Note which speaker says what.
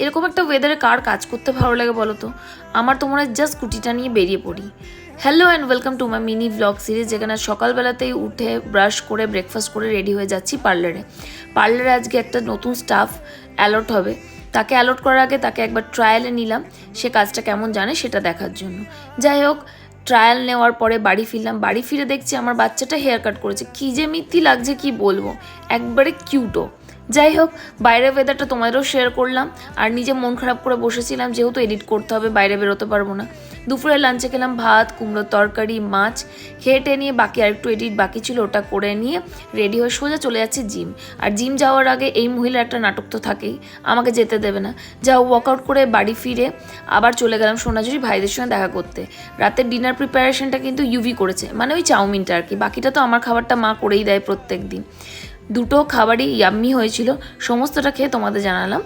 Speaker 1: এরকম একটা ওয়েদারে কার কাজ করতে ভালো লাগে বলো তো? আমার তো মনে হয় জাস্ট স্কুটিটা নিয়ে বেরিয়ে পড়ি। Hello and welcome to my mini blog series, যেখানে সকালবেলাতেই উঠে ব্রাশ করে ব্রেকফাস্ট করে রেডি হয়ে যাচ্ছি পার্লারে আজকে একটা নতুন স্টাফ অ্যালট হবে। তাকে অ্যালট করার আগে তাকে একবার ট্রায়ালে নিলাম, সে কাজটা কেমন জানে সেটা দেখার জন্য। যাই হোক, ট্রায়াল নেওয়ার পরে বাড়ি ফিরলাম। বাড়ি ফিরে দেখছি আমার বাচ্চাটা হেয়ার কাট করেছে। কী যে মিথ্যি লাগছে কি বলবো, একবারে কিউটও। যাই হোক, বাইরের ওয়েদারটা তোমাদেরও শেয়ার করলাম। আর নিজে মন খারাপ করে বসেছিলাম, যেহেতু এডিট করতে হবে, বাইরে বেরোতে পারবো না। দুপুরে লাঞ্চে খেলাম ভাত, কুমড়োর তরকারি, মাছ। খেয়ে নিয়ে বাকি আরেকটু এডিট বাকি ছিল, ওটা করে নিয়ে রেডি হয়ে সোজা চলে যাচ্ছে জিম। আর জিম যাওয়ার আগে এই মহিলার একটা নাটক তো থাকেই, আমাকে যেতে দেবে না। যা ওয়ার্কআউট করে বাড়ি ফিরে আবার চলে গেলাম সোনাঝুরি ভাইদের সঙ্গে দেখা করতে। রাতের ডিনার প্রিপারেশনটা কিন্তু ইউভি করেছে, মানে ওই চাউমিনটা আর কি। বাকিটা তো আমার খাবারটা মা করেই দেয় প্রত্যেক দিন। দুটো খাবারই ইয়াম্মি হয়েছিল, সমস্তটা খেয়ে তোমাদের জানালাম